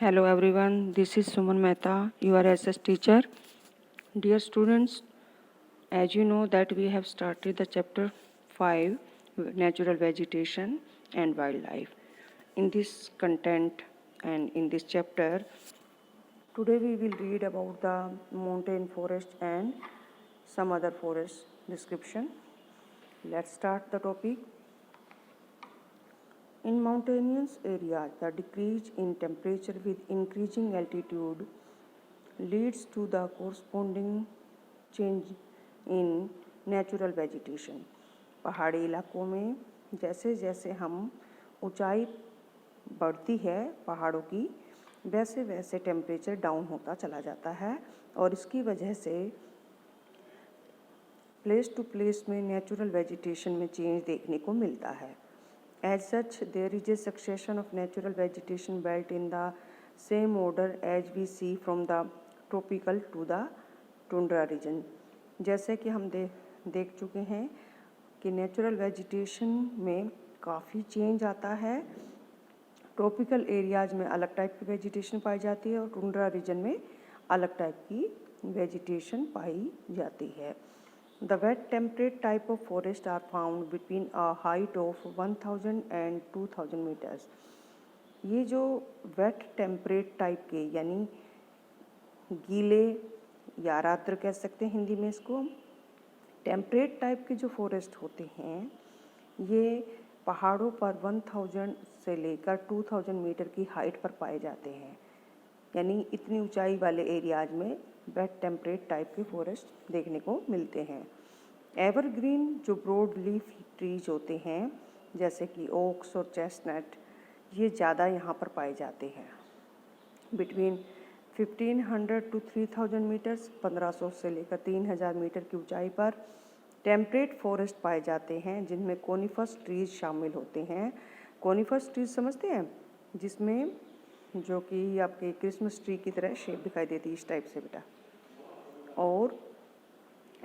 Hello everyone, this is Suman Mehta, your SS teacher. Dear students, as you know that we have started the chapter 5, Natural Vegetation and Wildlife. In this content and in this chapter, today we will read about the mountain forest and some other forest description. Let's start the topic. In mountainous areas, the decrease in temperature with increasing altitude leads to the corresponding change in natural vegetation. पहाड़ी इलाकों में जैसे जैसे हम ऊंचाई बढ़ती है पहाड़ों की, वैसे वैसे टेम्परेचर डाउन होता चला जाता है और इसकी वजह से प्लेस टू प्लेस में नेचुरल वेजिटेशन में चेंज देखने को मिलता है. As such, there is a succession of natural vegetation belt in the same order as we see from the tropical to the tundra region. जैसे कि हम देख चुके हैं कि नेचुरल वेजिटेशन में काफ़ी चेंज आता है. ट्रॉपिकल एरियाज में अलग टाइप की वेजिटेशन पाई जाती है और टुंड्रा रीजन में अलग टाइप की वेजिटेशन पाई जाती है. The wet temperate type of forest are found between a height of 1000 and 2000 meters. ये जो wet temperate type के यानी गीले या आर्द्र कह सकते हैं हिंदी में इसको, टेम्परेट टाइप के जो फॉरेस्ट होते हैं ये पहाड़ों पर 1000 से लेकर 2000 मीटर की हाइट पर पाए जाते हैं. यानी इतनी ऊंचाई वाले एरियाज में वेट टेम्परेट टाइप के फॉरेस्ट देखने को मिलते हैं. एवरग्रीन जो ब्रॉड लीफ ट्रीज होते हैं जैसे कि ओक्स और चेस्टनट, ये ज़्यादा यहाँ पर पाए जाते हैं. बिटवीन 1500 टू 3000 मीटर्स, 1500 से लेकर 3000 मीटर की ऊंचाई पर टेम्परेट फॉरेस्ट पाए जाते हैं जिनमें कोनिफस ट्रीज शामिल होते हैं. कोनिफस ट्रीज समझते हैं, जिसमें जो कि आपके क्रिसमस ट्री की तरह शेप दिखाई देती है इस टाइप से बेटा. और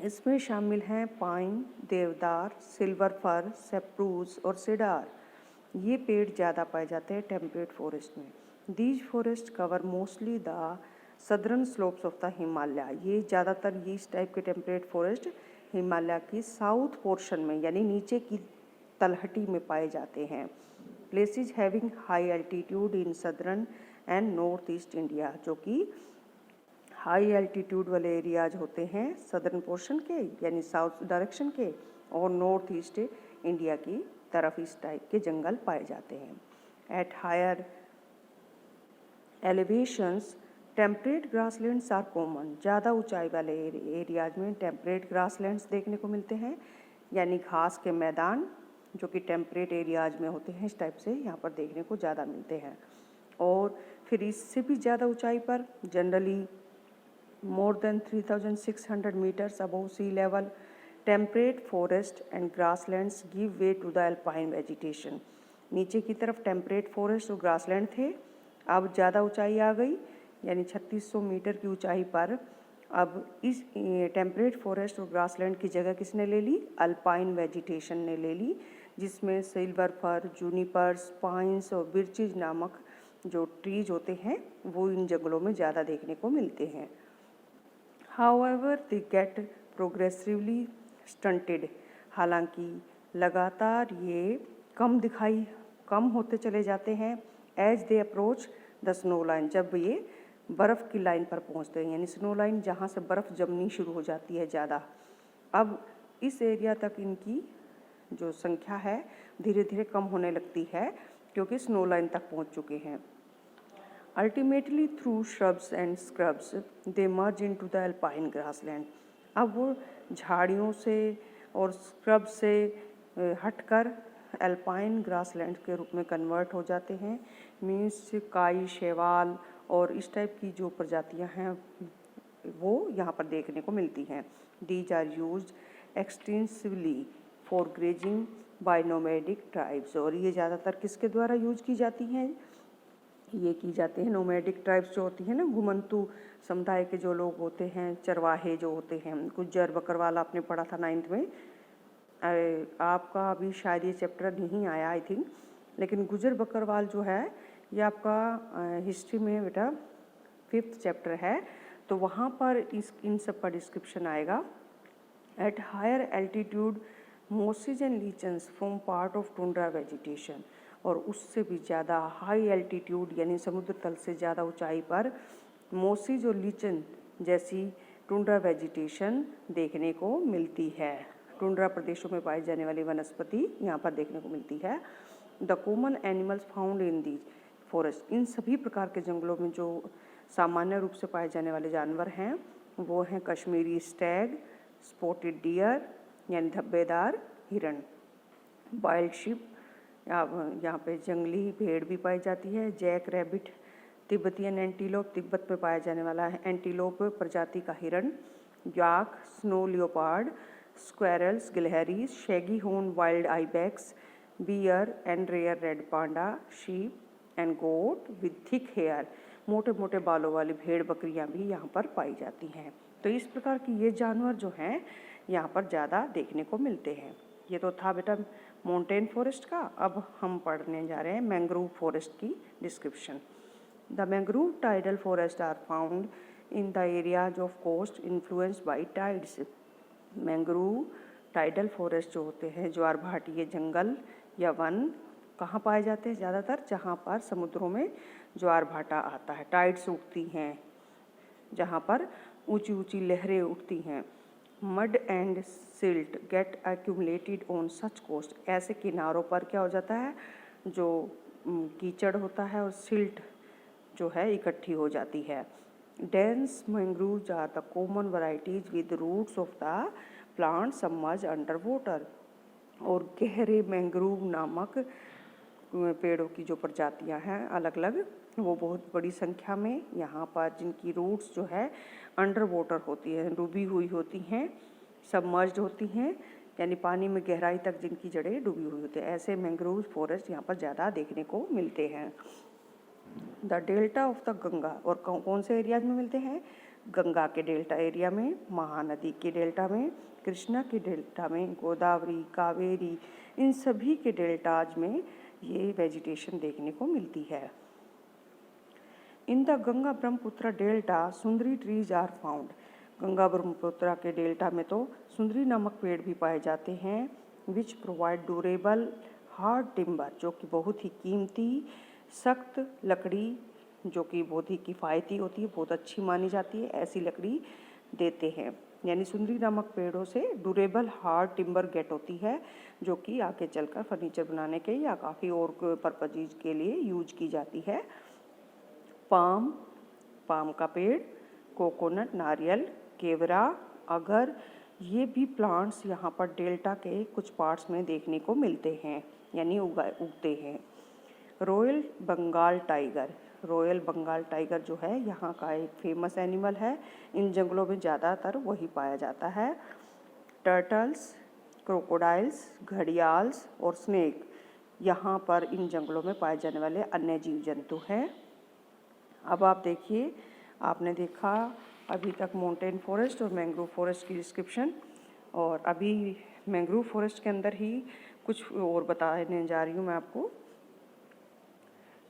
इसमें शामिल हैं पाइन, देवदार, सिल्वर फर, सेप्रूस और सिडार. ये पेड़ ज़्यादा पाए जाते हैं टेम्परेट फॉरेस्ट में. These forest cover mostly the southern slopes of the Himalaya. ये ज़्यादातर ये इस टाइप के टेम्परेट फॉरेस्ट हिमालय की साउथ पोर्शन में यानी नीचे की तलहटी में पाए जाते हैं. Places having high altitude in southern and north east India, जो कि हाई एल्टीट्यूड वाले एरियाज होते हैं सदर्न पोर्शन के यानी साउथ डायरेक्शन के, और नॉर्थ ईस्ट इंडिया की तरफ इस टाइप के जंगल पाए जाते हैं. At higher elevations temperate grasslands are common. ज़्यादा ऊंचाई वाले एरियाज में टेम्परेट ग्रासलैंड्स देखने को मिलते हैं यानी घास के मैदान जो कि टेम्परेट एरियाज में होते हैं इस टाइप से यहाँ पर देखने को ज़्यादा मिलते हैं. और फिर इससे भी ज़्यादा ऊंचाई पर generally more than 3600 meters above sea level, temperate forest and grasslands give way to the alpine vegetation. नीचे की तरफ टेम्परेट फॉरेस्ट और ग्रासलैंड थे, अब ज़्यादा ऊंचाई आ गई यानी 3600 मीटर की ऊंचाई पर अब इस टेम्परेट फॉरेस्ट और ग्रासलैंड की जगह किसने ले ली? अल्पाइन वेजिटेशन ने ले ली, जिसमें सिल्वर फर, जूनिपर्स, पाइन्स और बिर्चेज नामक जो ट्रीज होते हैं वो इन जंगलों में ज़्यादा देखने को मिलते हैं. However, they get progressively stunted. हालांकि लगातार ये कम होते चले जाते हैं as they approach the snow line. जब ये बर्फ़ की लाइन पर पहुंचते हैं यानी स्नो लाइन जहाँ से बर्फ़ जमनी शुरू हो जाती है ज़्यादा, अब इस एरिया तक इनकी जो संख्या है धीरे धीरे कम होने लगती है क्योंकि स्नो लाइन तक पहुंच चुके हैं. Ultimately through shrubs and scrubs they merge into the alpine grassland. अब वो झाड़ियों से और स्क्रब से हटकर अल्पाइन ग्रासलैंड के रूप में कन्वर्ट हो जाते हैं. मीन्स काई, शैवाल और इस टाइप की जो प्रजातियां हैं वो यहाँ पर देखने को मिलती हैं. These are used extensively for grazing by nomadic tribes. और ये ज़्यादातर किसके द्वारा यूज की जाती हैं? ये की जाती है नोमैडिक ट्राइब्स जो होती हैं ना, घुमंतू समुदाय के जो लोग होते हैं, चरवाहे जो होते हैं. गुज्जर बकरवाल आपने पढ़ा था 9th में. आपका अभी शायद ये चैप्टर नहीं आया आई थिंक, लेकिन गुज्जर बकरवाल जो है ये आपका हिस्ट्री में बेटा 5th चैप्टर है, तो वहाँ पर इन सब का डिस्क्रिप्शन आएगा। At higher altitude mosses and lichens form part of tundra vegetation, और उससे भी ज़्यादा हाई एल्टीट्यूड यानी समुद्र तल से ज़्यादा ऊंचाई पर मोसेज और लीचन जैसी टुंड्रा वेजिटेशन देखने को मिलती है। टुंड्रा प्रदेशों में पाई जाने वाली वनस्पति यहाँ पर देखने को मिलती है। The common animals found in the forest, इन सभी प्रकार के जंगलों में जो सामान्य रूप से पाए जाने वाले जानवर हैं वो हैं कश्मीरी स्टैग, स्पॉटेड डियर यानी धब्बेदार हिरण, वाइल्ड शिप, यहाँ पे जंगली भेड़ भी पाई जाती है, jack rabbit, Tibetan antelope, Tibet में पाया जाने वाला है एंटीलोप प्रजाति का हिरण, याक, स्नो लियोपार्ड, स्क्वेरल्स, गिलहरीज, shaggy horn wild ibex, bear and rare red panda, sheep and goat with thick hair, मोटे मोटे बालों वाली भेड़ बकरियां भी यहाँ पर पाई जाती हैं। तो इस प्रकार की ये जानवर जो हैं यहाँ पर ज़्यादा देखने को मिलते हैं। ये तो था बेटा माउंटेन फॉरेस्ट का। अब हम पढ़ने जा रहे हैं मैंग्रोव फॉरेस्ट की description. The mangrove tidal forest are found in the areas of coast influenced by tides. Mangrove tidal forest जो होते हैं, ज्वार भाटीय जंगल या वन कहाँ पाए जाते हैं? ज़्यादातर जहाँ पर समुद्रों में ज्वार भाटा आता है, टाइड्स उठती हैं, जहाँ पर ऊंची ऊंची लहरें उठती हैं। Mud and silt get accumulated on such coast, ऐसे किनारों पर क्या हो जाता है, जो कीचड़ होता है और सिल्ट जो है इकट्ठी हो जाती है। Dense mangroves are the common varieties with roots of the plant submerge under water, और गहरे मैंग्रोव नामक पेड़ों की जो प्रजातियां हैं अलग अलग, वो बहुत बड़ी संख्या में यहाँ पर जिनकी रूट्स जो है अंडर वाटर होती है, डूबी हुई होती हैं, सबमर्ज्ड होती हैं, यानी पानी में गहराई तक जिनकी जड़ें डूबी हुई होती हैं, ऐसे मैंग्रोव फॉरेस्ट यहाँ पर ज़्यादा देखने को मिलते हैं। The delta of the Ganga, और कौन से एरियाज में मिलते हैं? गंगा के डेल्टा एरिया में, महानदी के डेल्टा में, कृष्णा के डेल्टा में, गोदावरी, कावेरी, इन सभी के डेल्टाज में ये वेजिटेशन देखने को मिलती है। In the Ganga Brahmaputra delta sundari trees are found, Ganga Brahmaputra के डेल्टा में तो सुंदरी नामक पेड़ भी पाए जाते हैं, which provide durable hard timber, जो कि बहुत ही कीमती सख्त लकड़ी, जो कि बहुत ही किफ़ायती होती है, बहुत अच्छी मानी जाती है, ऐसी लकड़ी देते हैं। यानी सुंदरी नामक पेड़ों से ड्यूरेबल हार्ड टिम्बर गेट होती है, जो कि आगे चलकर फर्नीचर बनाने के या काफ़ी और पर्पजेज के लिए यूज की जाती है। पाम, पाम का पेड़, कोकोनट, नारियल, केवड़ा, अगर, ये भी प्लांट्स यहाँ पर डेल्टा के कुछ पार्ट्स में देखने को मिलते हैं, यानी उगते हैं। Royal Bengal tiger, royal Bengal tiger जो है यहाँ का एक फेमस एनिमल है, इन जंगलों में ज़्यादातर वही पाया जाता है। टर्टल्स, क्रोकोडाइल्स, घड़ियाल्स और स्नेक यहाँ पर इन जंगलों में पाए जाने वाले अन्य जीव जंतु हैं। अब आप देखिए, आपने देखा अभी तक माउंटेन फॉरेस्ट और मैंग्रोव फॉरेस्ट की डिस्क्रिप्शन, और अभी मैंग्रोव फॉरेस्ट के अंदर ही कुछ और बताने जा रही हूँ मैं आपको।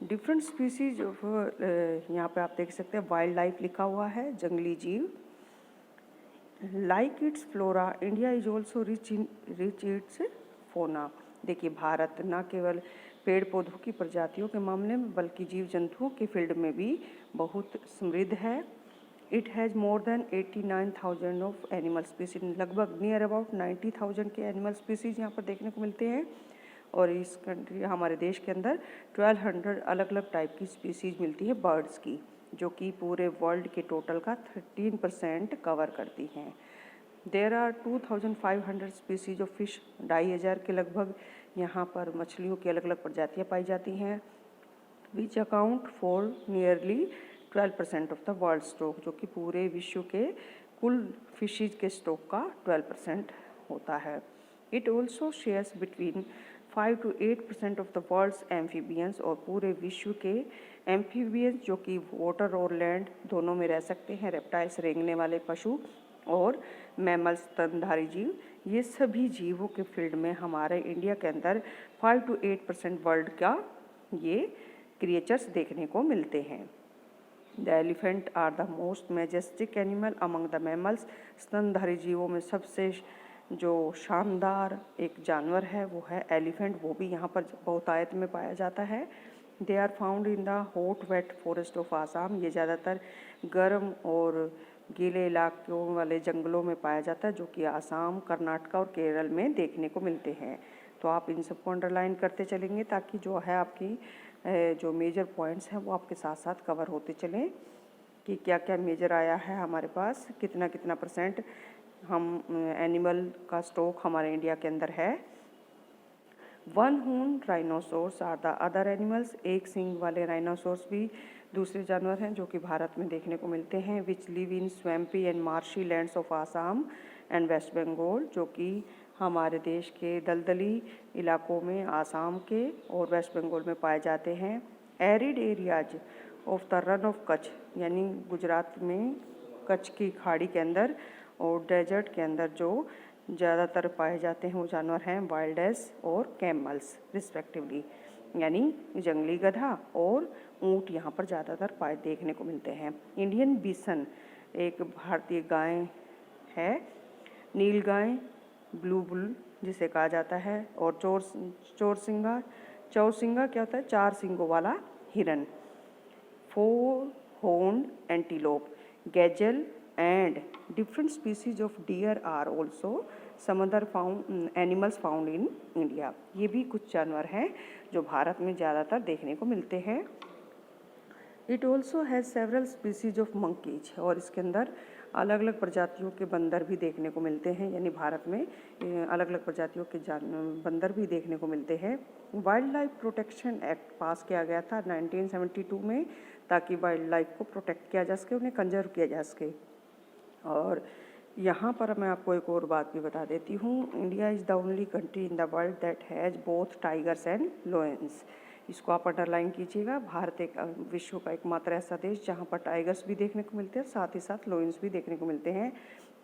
डिफरेंट स्पीसीज ऑफ, यहाँ पे आप देख सकते हैं वाइल्ड लाइफ लिखा हुआ है, जंगली जीव। Like it's flora, India is also rich it's फोना। देखिए, भारत न केवल पेड़ पौधों की प्रजातियों के मामले में बल्कि जीव जंतुओं के फील्ड में भी बहुत समृद्ध है। It has more than 89,000 of animal species, लगभग नियर अबाउट 90,000 के एनिमल स्पीसीज यहाँ पर देखने को मिलते हैं। और इस कंट्री, हमारे देश के अंदर 1200 अलग अलग टाइप की स्पीसीज मिलती है बर्ड्स की, जो कि पूरे वर्ल्ड के टोटल का 13% कवर करती हैं। There are 2500 species of fish, 2500 के लगभग यहाँ पर मछलियों की अलग अलग प्रजातियाँ पाई जाती हैं। Which account for nearly 12% of the world stock, जो कि पूरे विश्व के कुल फिशेज के स्टॉक का 12% होता है। It also shares between 5 to 8% of the world's amphibians, और पूरे विश्व के एम्फीबियंस जो कि वाटर और लैंड दोनों में रह सकते हैं, रेप्टाइल्स रेंगने वाले पशु और मैमल्स स्तनधारी जीव, ये सभी जीवों के फील्ड में हमारे इंडिया के अंदर 5 to 8% वर्ल्ड का ये क्रिएचर्स देखने को मिलते हैं। The elephant are the most majestic animal among the mammals. स्तनधारी जीवों में सबसे जो शानदार एक जानवर है वो है एलिफेंट, वो भी यहाँ पर बहुतायत में पाया जाता है। They are found in the hot wet forest of Assam. ये ज़्यादातर गर्म और गीले इलाकों वाले जंगलों में पाया जाता है, जो कि आसाम, कर्नाटक और केरल में देखने को मिलते हैं। तो आप इन सबको अंडरलाइन करते चलेंगे ताकि जो है आपकी जो मेजर पॉइंट्स हैं वो आपके साथ साथ कवर होते चलें कि क्या क्या मेजर आया है हमारे पास, कितना कितना परसेंट हम एनिमल का स्टॉक हमारे इंडिया के अंदर है। वन हून rhinoceros are the other animals. एक सींग वाले राइनोसोर्स भी दूसरे जानवर हैं जो कि भारत में देखने को मिलते हैं। Which live in swampy and marshy lands of Assam and West Bengal, जो कि हमारे देश के दलदली इलाकों में आसाम के और वेस्ट बंगाल में पाए जाते हैं। Arid areas of the run of Kutch, यानी गुजरात में कच्छ की खाड़ी के अंदर और डेजर्ट के अंदर जो ज़्यादातर पाए जाते हैं वो जानवर हैं वाइल्ड एस और कैमल्स रिस्पेक्टिवली, यानी जंगली गधा और ऊँट यहाँ पर ज़्यादातर पाए देखने को मिलते हैं। इंडियन बिसन एक भारतीय गाय है, नील गाय, ब्लू बुल जिसे कहा जाता है, और चौरसिंगा क्या होता है, 4 सींगों वाला हिरन। 4 horned antelope, gazelle and different species of deer are also some other animals found in India। ये भी कुछ जानवर हैं जो भारत में ज़्यादातर देखने को मिलते हैं। It also has several species of monkeys, और इसके अंदर अलग अलग प्रजातियों के बंदर भी देखने को मिलते हैं, यानी भारत में अलग अलग प्रजातियों के बंदर भी देखने को मिलते हैं। वाइल्ड लाइफ प्रोटेक्शन एक्ट पास किया गया था 1972 में, ताकि वाइल्ड लाइफ को प्रोटेक्ट किया जा सके, उन्हें कंजर्व किया जा सके। और यहाँ पर मैं आपको एक और बात भी बता देती हूँ, India is the only country in the world that has both tigers and lions. इसको आप अंडरलाइन कीजिएगा। भारत एक विश्व का एकमात्र ऐसा देश जहाँ पर टाइगर्स भी देखने को मिलते हैं, साथ ही साथ लोयंस भी देखने को मिलते हैं।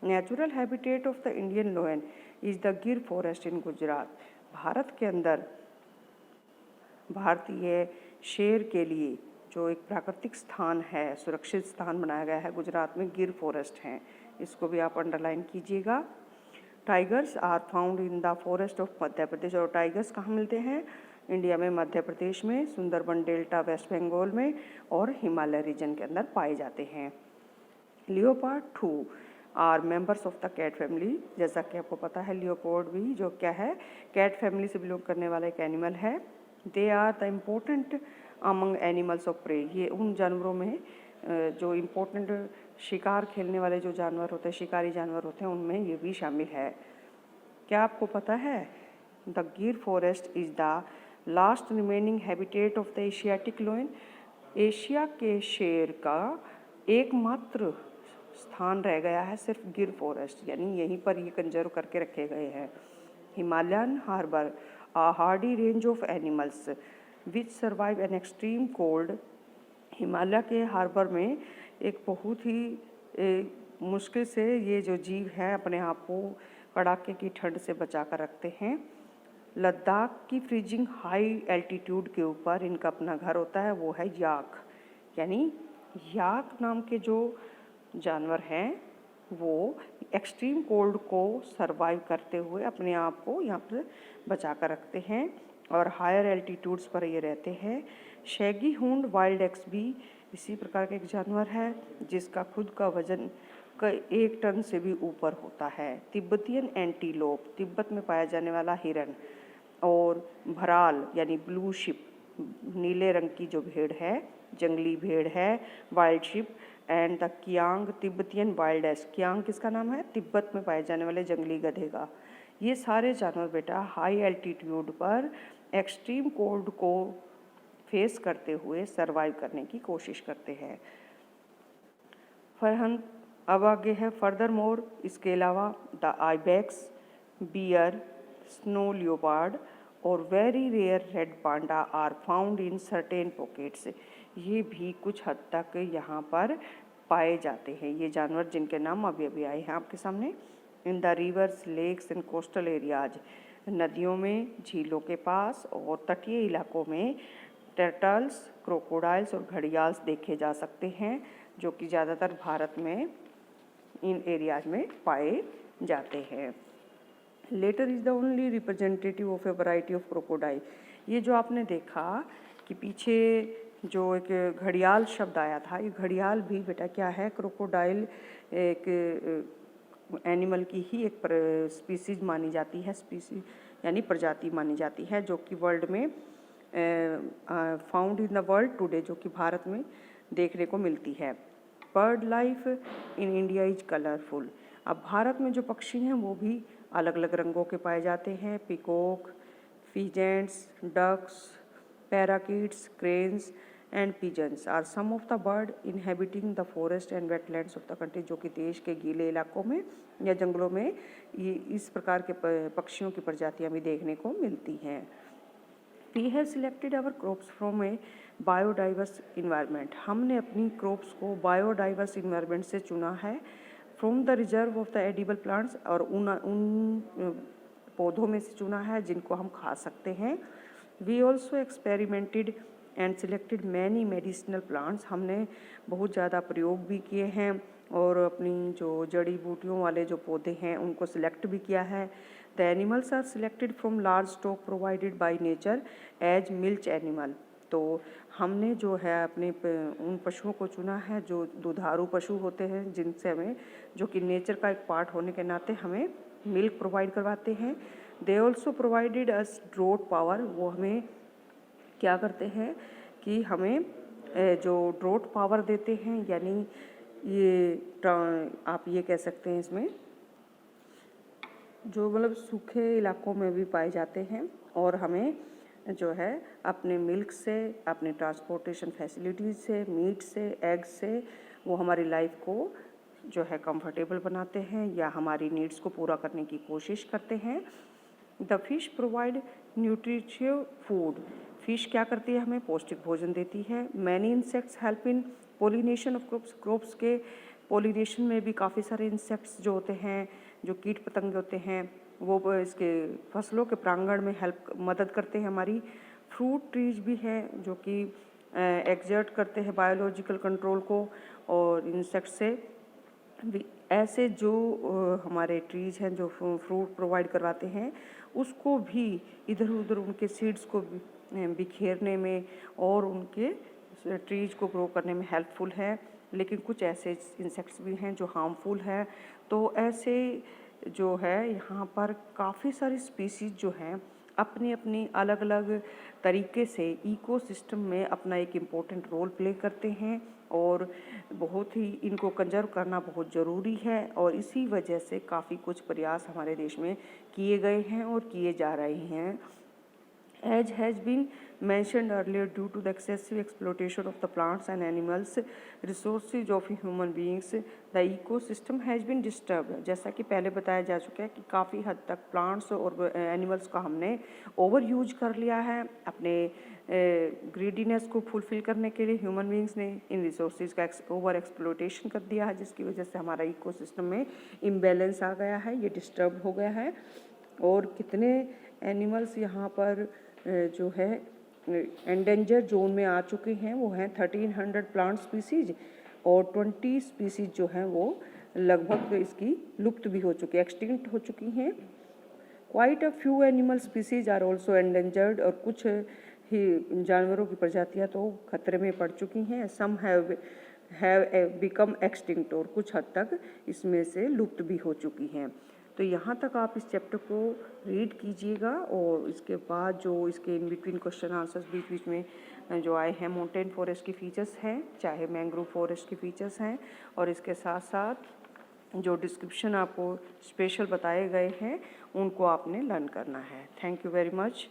Natural habitat of the Indian लोयन is the गिर फॉरेस्ट इन गुजरात। भारत के अंदर भारतीय शेर के लिए जो एक प्राकृतिक स्थान है, सुरक्षित स्थान बनाया गया है गुजरात में, गिर फॉरेस्ट हैं। इसको भी आप अंडरलाइन कीजिएगा। Tigers are found in the forest of Madhya Pradesh, और टाइगर्स कहाँ मिलते हैं इंडिया में? मध्य प्रदेश में, सुंदरबन डेल्टा वेस्ट बंगाल में और हिमालय रीजन के अंदर पाए जाते हैं। Leopard 2 are members of the cat family. जैसा कि आपको पता है लियोपार्ड भी जो क्या है, कैट फैमिली से बिलोंग करने वाला एक एनिमल है। They are the important among animals of prey. ये उन जानवरों में जो इम्पोर्टेंट शिकार खेलने वाले जो जानवर होते हैं, शिकारी जानवर होते हैं, उनमें ये भी शामिल है। क्या आपको पता है द गिर forest is the last remaining habitat of the Asiatic लोयन। Asia के शेर का एकमात्र स्थान रह गया है सिर्फ गिर फॉरेस्ट, यानी यहीं पर ये कंजर्व करके रखे गए हैं। Himalayan harbour a hardy range of animals which survive an extreme cold. Himalaya के हार्बर में एक बहुत ही मुश्किल से ये जो जीव हैं अपने आप को कड़ाके की ठंड से बचा कर रखते हैं। लद्दाख की फ्रीजिंग हाई एल्टीट्यूड के ऊपर इनका अपना घर होता है, वो है याक। यानी याक नाम के जो जानवर हैं वो एक्सट्रीम कोल्ड को सरवाइव करते हुए अपने आप को यहाँ पर बचा कर रखते हैं और हायर एल्टीट्यूड्स पर ये रहते हैं। शैगी हूंड वाइल्ड एक्स भी इसी प्रकार का एक जानवर है जिसका खुद का वजन 1 टन से भी ऊपर होता है। तिब्बतियन एंटीलोप, तिब्बत में पाया जाने वाला हिरन, और भराल यानी ब्लू शिप, नीले रंग की जो भेड़ है, जंगली भेड़ है, wild sheep, and the kiang Tibetan wild ass. Kiang किसका नाम है? तिब्बत में पाए जाने वाले जंगली गधे का। ये सारे जानवर बेटा हाई एल्टीट्यूड पर एक्सट्रीम कोल्ड को फेस करते हुए सरवाइव करने की कोशिश करते हैं। फरहन अब आगे है फर्दर मोर, इसके अलावा the ibex, bear, snow leopard और very rare red panda are found in certain pockets. ये भी कुछ हद तक यहाँ पर पाए जाते हैं, ये जानवर जिनके नाम अभी अभी आए हैं आपके सामने। In the rivers, lakes and coastal areas, नदियों में, झीलों के पास और तटीय इलाकों में टर्टल्स, क्रोकोडाइल्स और घड़ियाल्स देखे जा सकते हैं, जो कि ज़्यादातर भारत में इन एरियाज में पाए जाते हैं। Later is the only representative of a variety of crocodile. ये जो आपने देखा कि पीछे जो एक घड़ियाल शब्द आया था, ये घड़ियाल भी बेटा क्या है, क्रोकोडाइल एक एनिमल की ही एक स्पीसीज मानी जाती है, स्पीसीज यानी प्रजाति मानी जाती है, जो कि वर्ल्ड में found in the world today, जो कि भारत में देखने को मिलती है। Bird life in India is colourful. अब भारत में जो पक्षी हैं वो भी अलग अलग रंगों के पाए जाते हैं। Peacock, pheasants, ducks, parakeets, cranes and pigeons are some of the bird inhabiting the forest and wetlands of the country, जो कि देश के गीले इलाकों में या जंगलों में ये इस प्रकार के पक्षियों की प्रजातियां भी देखने को मिलती हैं। We have selected our crops from a biodiverse environment. हमने अपनी crops को biodiverse environment से चुना है। From the reserve of the edible plants, और उन पौधों में से चुना है जिनको हम खा सकते हैं। We also experimented and selected many medicinal plants. हमने बहुत ज़्यादा प्रयोग भी किए हैं और अपनी जो जड़ी बूटियों वाले जो पौधे हैं उनको सिलेक्ट भी किया है। The animals are selected from large stock provided by nature as milch animal. तो हमने जो है अपने उन पशुओं को चुना है जो दुधारू पशु होते हैं, जिनसे हमें, जो कि नेचर का एक पार्ट होने के नाते हमें मिल्क प्रोवाइड करवाते हैं। They also provided us drought power. वो हमें क्या करते हैं कि हमें जो ड्रोट पावर देते हैं, यानी ये आप ये कह सकते हैं इसमें जो मतलब सूखे इलाकों में भी पाए जाते हैं, और हमें जो है अपने मिल्क से, अपने ट्रांसपोर्टेशन फैसिलिटीज़ से, मीट से, एग से वो हमारी लाइफ को जो है कंफर्टेबल बनाते हैं या हमारी नीड्स को पूरा करने की कोशिश करते हैं। The fish provide nutritive food. Fish क्या करती है, हमें पौष्टिक भोजन देती है। Many insects help in pollination of crops. Crops के पोलिनेशन में भी काफ़ी सारे इंसेक्ट्स जो होते हैं, जो कीट पतंगे होते हैं, वो इसके फसलों के प्रांगण में मदद करते हैं हमारी। फ्रूट ट्रीज भी हैं जो कि एक्सर्ट करते हैं बायोलॉजिकल कंट्रोल को, और इंसेक्ट से भी ऐसे जो हमारे ट्रीज हैं जो फ्रूट प्रोवाइड करवाते हैं, उसको भी इधर उधर उनके सीड्स को बिखेरने में और उनके ट्रीज को ग्रो करने में हेल्पफुल है। लेकिन कुछ ऐसे इंसेक्ट्स भी हैं जो हार्मफुल है। तो ऐसे जो है यहाँ पर काफ़ी सारी स्पीसीज जो हैं अपनी अपनी अलग अलग तरीके से इकोसिस्टम में अपना एक इम्पोर्टेंट रोल प्ले करते हैं, और बहुत ही इनको कंजर्व करना बहुत ज़रूरी है। और इसी वजह से काफ़ी कुछ प्रयास हमारे देश में किए गए हैं और किए जा रहे हैं। As has been mentioned earlier, due to the excessive exploitation of the plants and animals resources of human beings, the ecosystem has been disturbed. जैसा कि पहले बताया जा चुका है कि काफ़ी हद तक प्लांट्स और एनिमल्स का हमने ओवर यूज कर लिया है अपने ग्रीडीनेस को फुलफिल करने के लिए। ह्यूमन बींग्स ने इन रिसोर्सेज का ओवर एक्सप्लोटेशन कर दिया है, जिसकी वजह से हमारा इकोसिस्टम में इम्बैलेंस आ गया है, ये डिस्टर्ब हो गया है। और कितने एनिमल्स यहाँ पर जो है एंडेंजर जोन में आ चुके हैं, वो हैं 1300 प्लांट स्पीसीज, और 20 स्पीसीज जो हैं वो लगभग इसकी लुप्त भी हो चुकी, एक्सटिंक्ट हो चुकी हैं। Quite a few animal species are also endangered, और कुछ ही जानवरों की प्रजातियां तो खतरे में पड़ चुकी हैं। सम हैव बिकम एक्सटिंक्ट, और कुछ हद तक इसमें से लुप्त भी हो चुकी हैं। तो यहाँ तक आप इस चैप्टर को रीड कीजिएगा, और इसके बाद जो इसके इन बिटवीन क्वेश्चन आंसर्स बीच बीच में जो आए हैं, माउंटेन फॉरेस्ट की फीचर्स हैं, चाहे मैंग्रोव फॉरेस्ट की फीचर्स हैं, और इसके साथ साथ जो डिस्क्रिप्शन आपको स्पेशल बताए गए हैं उनको आपने लर्न करना है। Thank you very much.